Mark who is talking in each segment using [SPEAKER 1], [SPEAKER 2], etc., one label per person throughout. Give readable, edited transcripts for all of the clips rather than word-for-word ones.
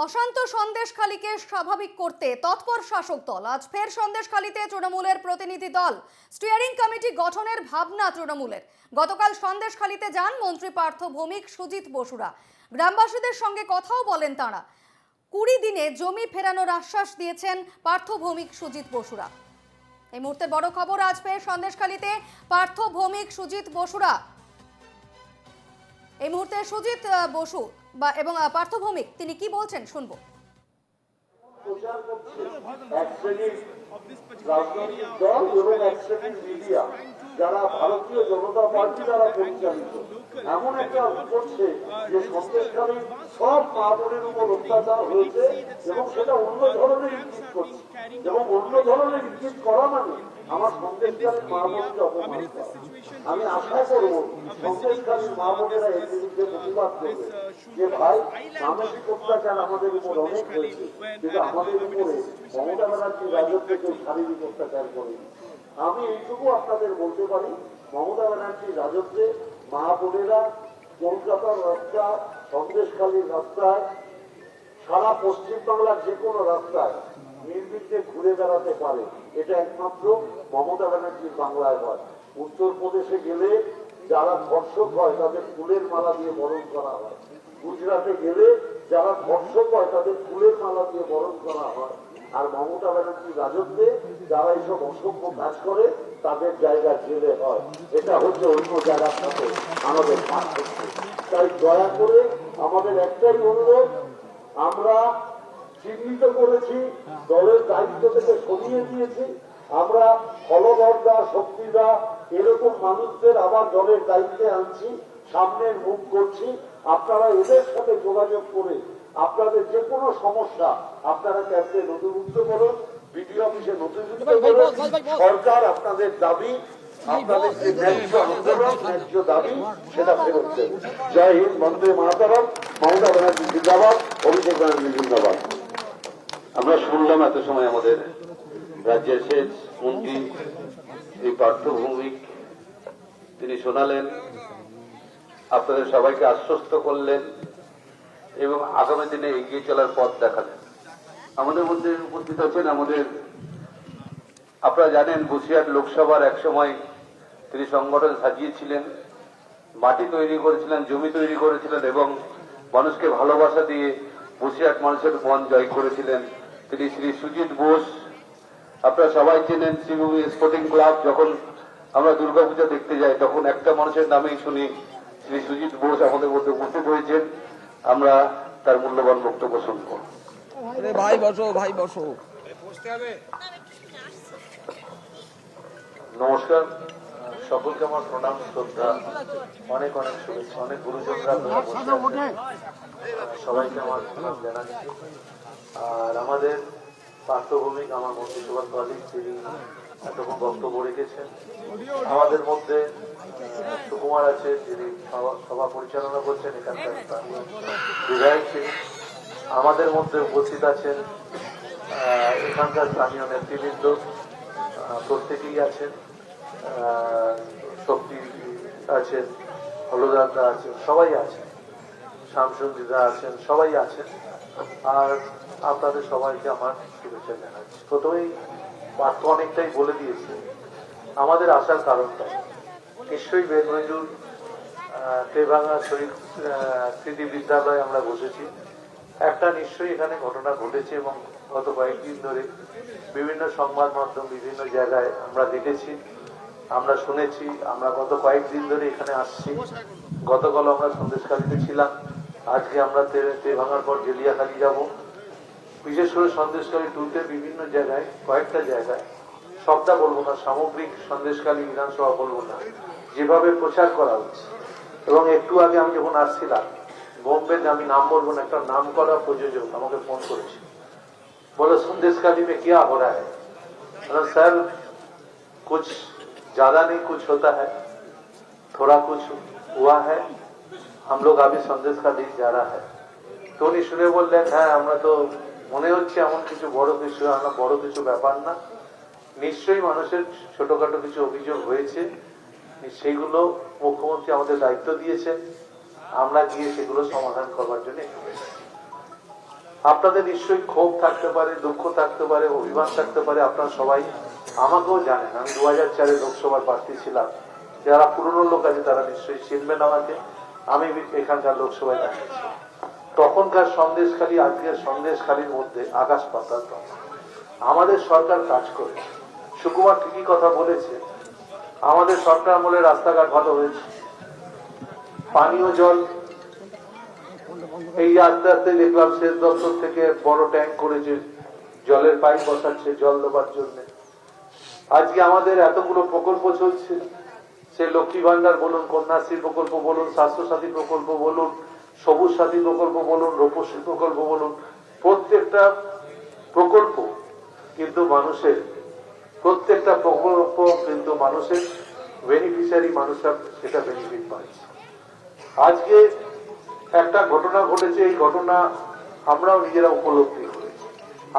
[SPEAKER 1] অশান্ত সন্দেশখালীকে স্বাভাবিক করতে তৎপর শাসক দল। আজ ফের সন্দেশখালীতে তৃণমূলের প্রতিনিধি দল। স্টিয়ারিং কমিটি গঠনের ভাবনা তৃণমূলের। গতকাল সন্দেশখালীতে যান মন্ত্রী পার্থ ভৌমিক, সুজিত বসুরা। গ্রামবাসীদের সঙ্গে কথাও বলেন তাঁরা। 20 দিনে জমি ফেরানোর আশ্বাস দিয়েছেন পার্থ ভৌমিক, সুজিত বসুরা। এই মুহূর্তে বড় খবর, আজ ফের সন্দেশখালীতে পার্থ ভৌমিক, সুজিত বসুরা। এই মুহূর্তে সুজিত বসু এবং পার্থ ভৌমিক তিনি কি বলছেন শুনবো।
[SPEAKER 2] এক শ্রেণীর রাজনৈতিক দল এবং এক শ্রেণীর মিডিয়া যারা ভারতীয় জনতা পার্টি দ্বারা পরিচালিত এমন একটা করছে যে সন্দেশখালীর সব মা বোনের উপর অত্যাচার হয়েছে এবং সেটা অন্য ধরনের ইঙ্গিত করছে এবং অন্য ধরনের ইঙ্গিত করা মানে আমার সন্দেশখালীর মা বোনকে অপমান করা। আমি আশা করব সন্দেশখালীর মা বোনেরা এর বিরুদ্ধে প্রতিবাদ করবে যে ভাই মানসিক অত্যাচার আমাদের উপর অনেক হয়েছে, কিন্তু আমাদের উপরে মমতা ব্যানার্জির রাজত্বে কেউ শারীরিক অত্যাচার করেনি। আমি এইটুকু আপনাদের বলতে পারি, মমতা ব্যানার্জির রাজত্বে মা বোনেরা কলকাতার রাস্তা, সন্দেশখালীর রাস্তায়, সারা পশ্চিমবাংলার যে কোনো রাস্তায় নির্বিঘ্নে ঘুরে বেড়াতে পারে। এটা একমাত্র মমতা ব্যানার্জির বাংলায় হয়। উত্তরপ্রদেশে গেলে যারা ধর্ষক হয় তাদের ফুলের মালা দিয়ে বরণ করা হয়। গুজরাটে গেলে যারা ধর্ষক হয় তাদের ফুলের মালা দিয়ে বরণ করা হয়। আর মমতা ব্যানার্জির রাজত্বে যারা এইসব অসভ্য কাজ করে তাদের জায়গা জেলে হয়। এটা হচ্ছে অন্য জায়গার সাথে আমাদের পার্থক্য। তাই দয়া করে আমাদের একটাই অনুরোধ, আমরা চিহ্নিত করেছি, দলের দায়িত্ব থেকে সরিয়ে দিয়েছি। আমরা ফলবর্দা, শক্তিদা এরকম মানুষদের আবার দলের দায়িত্বে আনছি, সামনের মুখ করছি। আপনারা এদের সাথে যোগাযোগ করে আপনাদের যে কোনো সমস্যা আপনারা ক্যাম্পে নথিভুক্ত করুন, বিডিও অফিসে নথিভুক্ত করুন। সরকার আপনাদের দাবি, আপনাদের যে ন্যায্য আন্দোলন, ন্যায্য দাবি সেটা ফেরত দেবে। জয় হিন্দ, বন্দে মাতরম। মমতা ব্যানার্জি জিন্দাবাদ, অভিষেক ব্যানার্জি জিন্দাবাদ।
[SPEAKER 3] আমরা শুনলাম এত সময় আমাদের রাজ্যের সেচ মন্ত্রী শ্রী পার্থ ভৌমিক, তিনি শোনালেন, আপনাদের সবাইকে আশ্বস্ত করলেন এবং আগামী দিনে এগিয়ে চলার পথ দেখালেন। আমাদের মধ্যে উপস্থিত আছেন আমাদের, আপনারা জানেন বসিরহাট লোকসভার এক সময় তিনি সংগঠন সাজিয়েছিলেন, মাটি তৈরি করেছিলেন, জমি তৈরি করেছিলেন এবং মানুষকে ভালোবাসা দিয়ে বসিরহাট মানুষের মন জয় করেছিলেন। তিনি শ্রী সুজিত বোস। আপনারা সবাই চেনেন শ্রীভূমি স্পোর্টিং ক্লাব। যখন আমরা দুর্গাপূজা দেখতে যাই তখন একটা মানুষের নামেই শুনি, শ্রী সুজিত বোস আমাদের মধ্যে উপস্থিত হয়েছেন। আমরা তার মূল্যবান বক্তব্য শুনব।
[SPEAKER 4] ভাই বসো, ভাই বসো।
[SPEAKER 3] নমস্কার, সকলকে আমার প্রণাম, শ্রদ্ধা, অনেক অনেক শুভেচ্ছা। অনেক গুরুজনরা সবাইকে আমার প্রণাম জানাচ্ছি। আর আমাদের পার্থ ভৌমিক আমার মন্ত্রিসভার কলিগ, তিনি এতক্ষণ বক্তব্য রেখেছেন। আমাদের মধ্যে সুকুমার আছে, যিনি সভা পরিচালনা করছেন, এখানকার স্থানীয় বিধায়ক তিনি। আমাদের মধ্যে উপস্থিত আছেন এখানকার স্থানীয় নেতৃবৃন্দ, প্রত্যেকেই আছেন। শক্তি আছেন, হলদারদা আছেন, সবাই আছেন, শামসুন্দিদা আছেন, সবাই আছেন। আর আপনাদের সবাইকে আমার শুভেচ্ছা জানাচ্ছি। প্রথমেই পার্থ অনেকটাই বলে দিয়েছে আমাদের আসার কারণটা। নিশ্চয়ই বেলমজুর তেভাঙা শহীদ স্মৃতি বিদ্যালয়ে আমরা বসেছি, একটা নিশ্চয়ই এখানে ঘটনা ঘটেছে এবং গত কয়েকদিন ধরে বিভিন্ন সংবাদ মাধ্যম, বিভিন্ন জায়গায় আমরা দেখেছি, আমরা শুনেছি। আমরা গত কয়েকদিন ধরে এখানে আসছি। গতকাল আমরা সন্দেশখালীতে ছিলাম, আজকে আমরা তেভাঙার পর জেলিয়াখালী যাব। বিশেষ করে সন্দেশখালী টুতে বিভিন্ন জায়গায়, কয়েকটা জায়গায়, সবটা বলবো না, সামগ্রিক সন্দেশখালী বিধানসভা বলবো না, যেভাবে প্রচার করা হচ্ছে। এবং একটু আগে আমি যখন আসছিলাম বোম্বে, আমি নাম বলবো না, একটা নাম করা প্রযোজক আমাকে ফোন করেছে, বলে সন্দেশখালী में क्या हो रहा है? सर कुछ ज्यादा नहीं, कुछ होता है, थोड़ा कुछ हुआ है, हम लोग अभी সন্দেশখালী जा रहा है। তো উনি শুনে বললেন, হ্যাঁ আমরা তো মনে হচ্ছে এমন কিছু বড় কিছু, আমরা বড় কিছু ব্যাপার না, নিশ্চয়ই মানুষের ছোটখাটো কিছু অভিযোগ হয়েছে, সেইগুলো মুখ্যমন্ত্রী আমাদের দায়িত্ব দিয়েছেন, আমরা গিয়ে সেগুলো সমাধান করবার জন্য। আপনাদের নিশ্চয়ই ক্ষোভ থাকতে পারে, দুঃখ থাকতে পারে, অভিমান থাকতে পারে। আপনারা সবাই আমাকেও জানেন, আমি 2004-এ লোকসভার প্রার্থী ছিলাম। যারা পুরনো লোক আছে তারা নিশ্চয়ই চিনবেন আমাকে। আমি এখানকার লোকসভায় দাঁড়িয়েছি। তখনকার সন্দেশখালী আজকের সন্দেশখালীর মধ্যে আকাশ পাতাল তফাৎ। আমাদের সরকার কাজ করে, সুকুমার ঠিকই কথা বলেছে, আমাদের সরকার আমলে রাস্তাঘাট ভালো হয়েছে, পানীয় জল এই আস্তে আস্তে দেখলাম সেচ দপ্তর থেকে বড় ট্যাঙ্ক করেছে, জলের পাইপ বসাচ্ছে জল দেওয়ার জন্য। আজকে আমাদের এতগুলো প্রকল্প চলছে, সে লক্ষ্মী ভান্ডার বলুন, কন্যাশ্রী প্রকল্প বলুন, স্বাস্থ্যসাথী প্রকল্প বলুন, সবুজ সাথী প্রকল্প বলুন, রূপশ্রী প্রকল্প বলুন, প্রত্যেকটা প্রকল্প কিন্তু মানুষের, প্রত্যেকটা প্রকল্প কিন্তু মানুষের বেনিফিশিয়ারি, মানুষরা সেটা বেনিফিট পাচ্ছে। আজকে একটা ঘটনা ঘটেছে, এই ঘটনা আমরাও নিজেরা উপলব্ধি করেছি,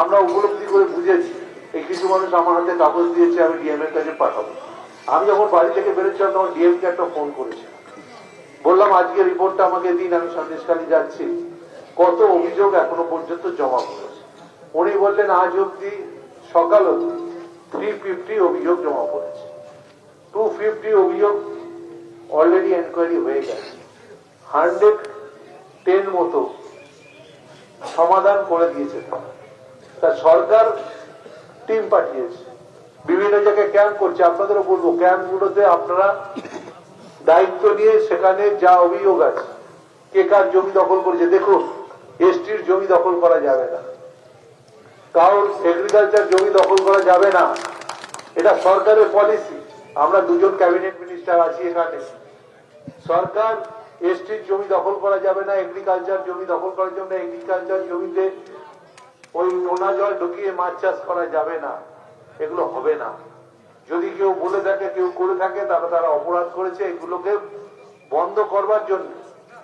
[SPEAKER 3] আমরা উপলব্ধি করে বুঝেছি। এই কিছু মানুষ আমার হাতে কাগজ দিয়েছে, আমি ডিএম এর কাছে পাঠাবো। আমি যখন বাড়ি থেকে বেরোচ্ছিলাম তখন ডিএম কে একটা ফোন করেছি, বললাম আজকে রিপোর্টটা আমাকে দিন, আমি সন্দেশখালী যাচ্ছি, কত অভিযোগ এখনো পর্যন্ত জমা পড়েছে। উনি বললেন আজ অব্দি সকাল অব্দি 350 অভিযোগ জমা পড়েছে। 250 অভিযোগ অলরেডি এনকোয়ারি হয়ে গেছে, 110 মতো সমাধান করে দিয়েছে। তা সরকার টিম পাঠিয়েছে, বিভিন্ন জায়গায় ক্যাম্প করছে। আপনাদেরও বলবো, ক্যাম্পগুলোতে আপনারা দায়িত্ব নিয়ে সেখানে যা অভিযোগ আছে, কে কার জমি দখল করেছে, দেখুন এসটির জমি দখল করা যাবে না, কারণ এগ্রিকালচার জমি দখল করা যাবে না, এটা সরকারের পলিসি। আমরা দুজন ক্যাবিনেট মিনিস্টার আছি এখানে। সরকার এসটির জমি দখল করা যাবে না, এগ্রিকালচার জমি দখল করার জন্য এগ্রিকালচার জমিতে ওই নোনা জল ঢুকিয়ে মাছ চাষ করা যাবে না, এগুলো হবে না। যদি কেউ বলে থাকে, কেউ করে থাকে, তারা তারা অপরাধ করেছে। এগুলোকে বন্ধ করবার জন্য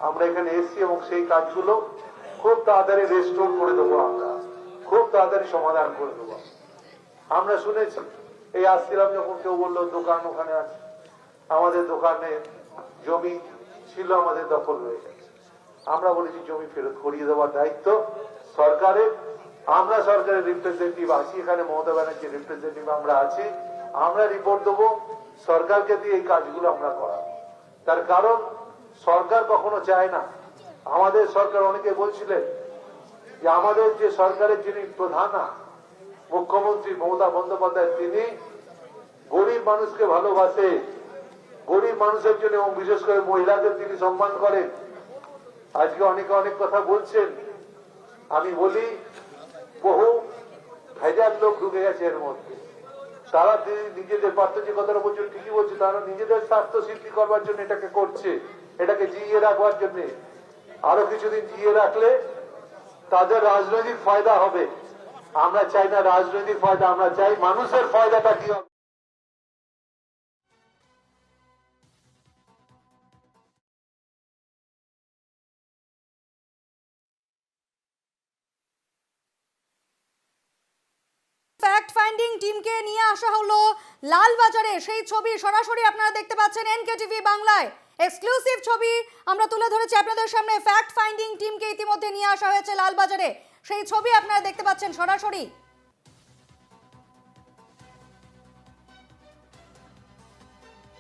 [SPEAKER 3] আমরা এখানে এসছি এবং সেই কাজগুলো খুব তাড়াতাড়ি রেস্টোর করে দেবো, আমরা খুব তাড়াতাড়ি সমাধান করে দেবো। আমরা শুনেছি, এই আসছিলাম যখন কেউ বললো দোকান ওখানে আছে, আমাদের দোকানে জমি ছিল আমাদের দখল হয়ে গেছে। আমরা বলেছি জমি ফেরত করিয়ে দেওয়ার দায়িত্ব সরকারের। আমরা সরকারের রিপ্রেজেন্টেটিভ আছি এখানে, মমতা ব্যানার্জির রিপ্রেজেন্টেটিভ আমরা আছি। আমরা রিপোর্ট দেবো, সরকারকে দিয়ে এই কাজগুলো আমরা করাবো। তার কারণ সরকার কখনো চায় না, আমাদের সরকার, অনেকে বলছিলেন যে আমাদের যে সরকারের যিনি প্রধান মুখ্যমন্ত্রী মমতা বন্দ্যোপাধ্যায়, তিনি গরিব মানুষকে ভালোবাসে, গরিব মানুষের জন্য এবং বিশেষ করে মহিলাদের তিনি সম্মান করেন। আজকে অনেকে অনেক কথা বলছেন, আমি বলি বহু ভেজাল লোক ঢুকে গেছে এর মধ্যে। তারা নিজেদের পার্থ যে কথাটা বলছেন ঠিকই বলছে, তারা নিজেদের স্বার্থ সিদ্ধি করবার জন্য এটাকে করছে, এটাকে জিইয়ে রাখবার জন্য। আরো কিছুদিন জিইয়ে রাখলে তাদের রাজনৈতিক ফায়দা হবে। আমরা চাই না রাজনৈতিক ফায়দা, আমরা চাই মানুষের ফায়দাটা কি হবে।
[SPEAKER 1] ফ্যাক্ট ফাইন্ডিং টিমকে নিয়ে আসা হলো লালবাজারে, সেই ছবি সরাসরি আপনারা দেখতে পাচ্ছেন এনকেটিভি বাংলায়। এক্সক্লুসিভ ছবি আমরা তুলে ধরেছি আপনাদের সামনে। ফ্যাক্ট ফাইন্ডিং টিমকে ইতিমধ্যে নিয়ে আসা হয়েছে লালবাজারে, সেই ছবি আপনারা দেখতে পাচ্ছেন সরাসরি।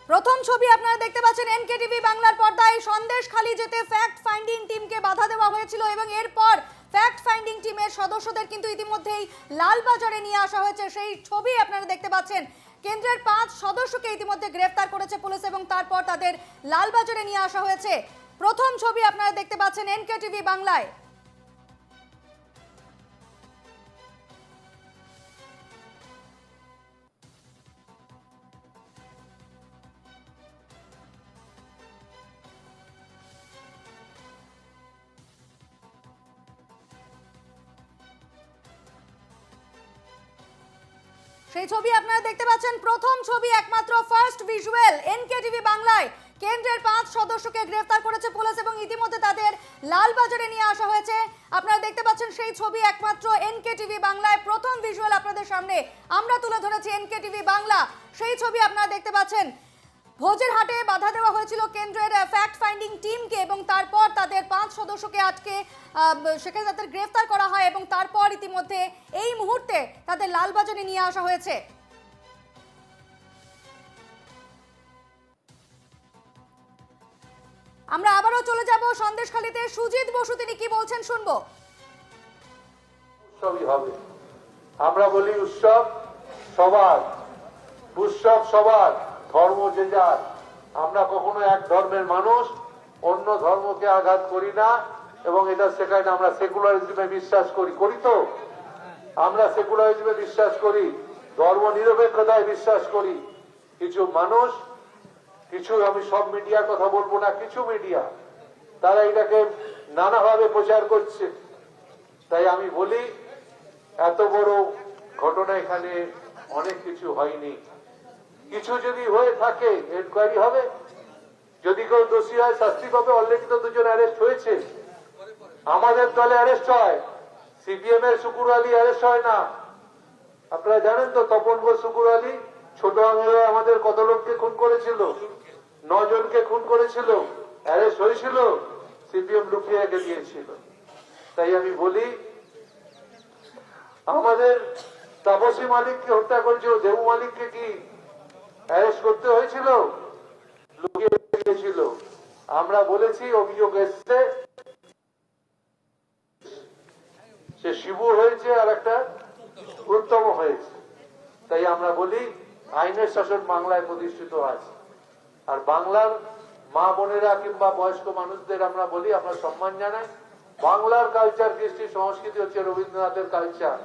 [SPEAKER 1] প্রথম ছবি আপনারা দেখতে পাচ্ছেন এনকেটিভি বাংলার পর্দায়। সন্দেশখালী যেতে ফ্যাক্ট ফাইন্ডিং টিমকে বাধা দেওয়া হয়েছিল এবং এরপর ফ্যাক্ট ফাইন্ডিং টিমের সদস্যদের কিন্তু ইতিমধ্যেই লালবাজারে নিয়ে আসা হয়েছে, সেই ছবি আপনারা দেখতে পাচ্ছেন। কেন্দ্রের 5 সদস্যকে ইতিমধ্যে গ্রেফতার করেছে পুলিশ এবং তারপর তাদের লালবাজারে নিয়ে আসা হয়েছে। প্রথম ছবি আপনারা দেখতে পাচ্ছেন এনকেটিভি বাংলায়। সেই ছবি আপনারা দেখতে পাচ্ছেন, প্রথম ছবি, একমাত্র ফার্স্ট ভিজুয়াল এনকেটিভি বাংলায়। কেন্দ্রের 5 সদস্যকে গ্রেফতার করেছে পুলিশ এবং ইতিমধ্যে তাদের লালবাজারে নিয়ে আসা হয়েছে। আপনারা দেখতে পাচ্ছেন সেই ছবি একমাত্র এনকেটিভি বাংলায়। প্রথম ভিজুয়াল আপনাদের সামনে আমরা তুলে ধরেছি এনকেটিভি বাংলা, সেই ছবি আপনারা দেখতে পাচ্ছেন। ভোজের হাটে বাধা দেওয়া হয়েছিল কেন্দ্রের ফ্যাক্ট ফাইন্ডিং টিমকে এবং তারপর তাদের 5 সদস্যকে আটকে সেখানে তাদের গ্রেফতার করা হয় এবং তারপর ইতিমধ্যে এই মুহূর্তে তাদের লালবাজারে নিয়ে আসা হয়েছে। আমরা আবারও চলে যাব সন্দেশখালীতে। সুজিত বসু তিনি কি বলছেন শুনবো।
[SPEAKER 3] উৎসবই হবে। আমরা বলি উৎসব সবার, উৎসব সবার, ধর্ম যে যার। আমরা কখনো এক ধর্মের মানুষ অন্য ধর্মকে আঘাত করি না এবং এটা শেখায় না। আমরা সেকুলারিজমে বিশ্বাস করি, করি তো? আমরা সেকুলারিজমে বিশ্বাস করি, ধর্ম নিরপেক্ষতায় বিশ্বাস করি। কিছু মানুষ, কিছু, আমি সব মিডিয়ার কথা বলবো না, কিছু মিডিয়া তারা এটাকে নানাভাবে প্রচার করছে। তাই আমি বলি এত বড় ঘটনা এখানে অনেক কিছু হয়নি। কিছু যদি হয়ে থাকে এনকোয়ারি হবে, যদি কেউ দোষী হয় শাস্তি পাবে। অলরেডি তো 2 জন অ্যারেস্ট হয়েছে। আমাদের দলে অ্যারেস্ট হয়, সিপিএম এর শুকুর আলী অ্যারেস্ট হয় না। আপনারা জানেন তো তপন ঘোষ শুকুর আলী ছোট আঙুলে আমাদের কত লোককে খুন করেছিল, 9 জনকে খুন করেছিল, অ্যারেস্ট হয়েছিল, সিপিএম লুকিয়ে রেখে দিয়েছিল। তাই আমি বলি আমাদের তাপসী মালিককে হত্যা করেছিল, দেবু মালিককে কি অ্যারেস্ট করতে হয়েছিল? লুকিয়ে রেখেছিল। আমরা বলেছি অভিযোগ এসছে, সে শিবু হয়েছে আর একটা উত্তম হয়েছে। তাই আমরা বলি আইনের শাসন বাংলায় প্রতিষ্ঠিত আছে। আর বাংলার মা বোনেরা কিংবা বয়স্ক মানুষদের আমরা বলি আমরা সম্মান জানাই। বাংলার কালচার, কৃষ্টি, সংস্কৃতি হচ্ছে রবীন্দ্রনাথের কালচার।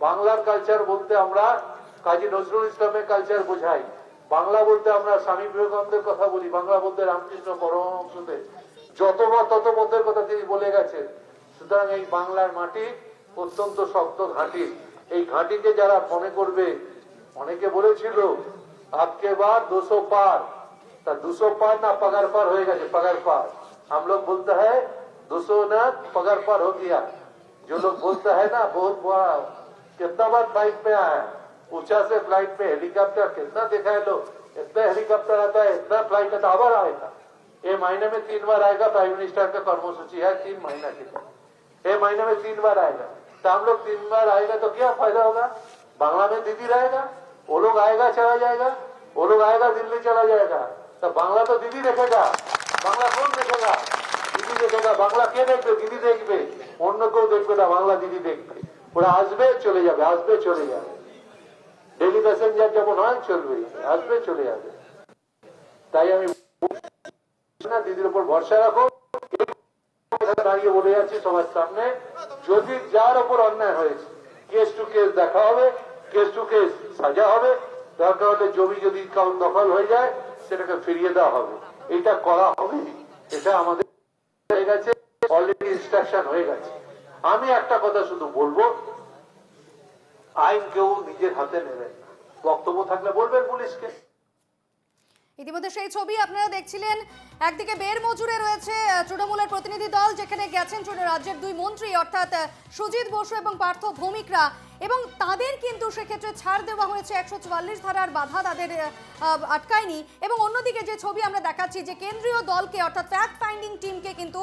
[SPEAKER 3] বাংলার কালচার বলতে আমরা কাজী নজরুল ইসলামের কালচার বোঝাই। বাংলা বলতে আমরা স্বামী বিবেকানন্দের কথা বলি, বাংলা বলতে রামকৃষ্ণ পরমহংসদেব যতবার ততপদের কথা তিনি বলে গেছেন। সুতরাং এই বাংলার মাটি অত্যন্ত শক্ত ঘাঁটি। এই ঘাঁটিকে যারা মনে করবে, অনেকে বলেছিল আজকে বার 200 পার, তা 200 পার না पगार पार হয়ে গেছে, पगार पार। हम लोग बोलते हैं 200 ना पगार पार हो गया। जो लोग बोलता है ना बहुत बड़ा, कितना बार फ्लाइट में आया, ऊंचा से फ्लाइट में हेलीकॉप्टर कितना देखा है लोग, इतना हेलीकॉप्टर आता है, इतना फ्लाइट आता आवर आएगा। ये महीने में 3 बार आएगा। प्राइम मिनिस्टर का कर्मसूची है 3 महीना के लिए, ये महीने में 3 बार आएगा। तो हम लोग 3 बार आएगा तो क्या फायदा होगा? बांग्ला में दीदी रहेगा, वो लोग आएगा चला जाएगा, वो लोग आएगा दिल्ली चला जाएगा। तो बांग्ला तो दीदी देखेगा, बांग्ला कौन देखेगा? दीदी देखेगा। बांग्ला কে দেখবে? দিদি দেখবে, অন্য কেউ দেখবে না, বাংলা দিদি দেখবে। ওরা আসবে চলে যাবে, আসবে চলে যাবে। ডেলি প্যাসেঞ্জার যেমন হয় চলবে, আসবে চলে যাবে। তাই আমি না, দিদির উপর ভরসা রাখো। দাঁড়িয়ে বলে যাচ্ছি সবার সামনে, যদি যার উপর অন্যায় হয়েছে কেস টু কেস দেখা হবে, কেস টু কেস সাজা হবে। দরকার হলে জমি যদি কারণ দখল হয়ে যায় সেটাকে ফিরিয়ে দেওয়া হবে। এটা করা হবে, এটা আমাদের হয়ে গেছে, অলরেডি ইনস্ট্রাকশন হয়ে গেছে। আমি একটা কথা শুধু বলবো, আইন কেউ নিজের হাতে নেবেন না। বক্তব্য থাকলে বলবেন পুলিশকে।
[SPEAKER 1] ইতিমধ্যে সেই ছবি আপনারা দেখছিলেন। একদিকে বের মজুরে রয়েছে তৃণমূলের প্রতিনিধি দল, যেখানে গেছেন রাজ্যের 2 মন্ত্রী অর্থাৎ সুজিত বসু এবং পার্থ ভৌমিকরা, এবং তাদের কিন্তু সেক্ষেত্রে ছাড় দেওয়া হয়েছে। 144 ধারার বাধা তাদের আটকায়নি। এবং অন্যদিকে যে ছবি আমরা দেখাচ্ছি, যে কেন্দ্রীয় দলকে অর্থাৎ ফ্যাক্ট ফাইন্ডিং টিমকে কিন্তু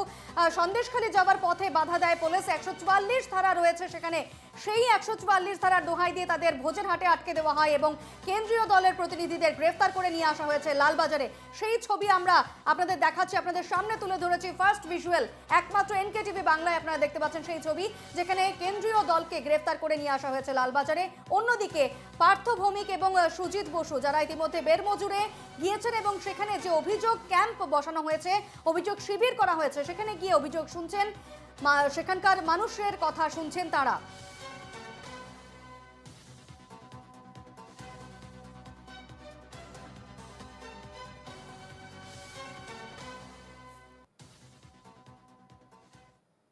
[SPEAKER 1] সন্দেশখালী যাওয়ার পথে বাধা দেয় পুলিশ। 144 ধারা রয়েছে সেখানে, সেই 144 ধারার দোহাই দিয়ে তাদের ভোজের হাটে আটকে দেওয়া হয় এবং কেন্দ্রীয় দলের প্রতিনিধিদের গ্রেফতার করে নিয়ে আসা হয়েছে লালবাজারে। সেই ছবি আমরা আপনাদের দেখাচ্ছি, আপনাদের সামনে তুলে ধরেছি। ফার্স্ট ভিজুয়াল একমাত্র এনকেটিভি বাংলায় আপনারা দেখতে পাচ্ছেন সেই ছবি, যেখানে কেন্দ্রীয় দলকে গ্রেফতার করে নিয়ে আসা হয়েছে লালবাজারে। অন্যদিকে পার্থ ভৌমিক এবং সুজিত বসু, যারা ইতিমধ্যে বের মজুরে গিয়েছেন এবং সেখানে যে অভিযোগ ক্যাম্প বসানো হয়েছে, অভিযোগ শিবির করা হয়েছে, সেখানে গিয়ে অভিযোগ শুনছেন, সেখানকার মানুষের কথা শুনছেন তারা।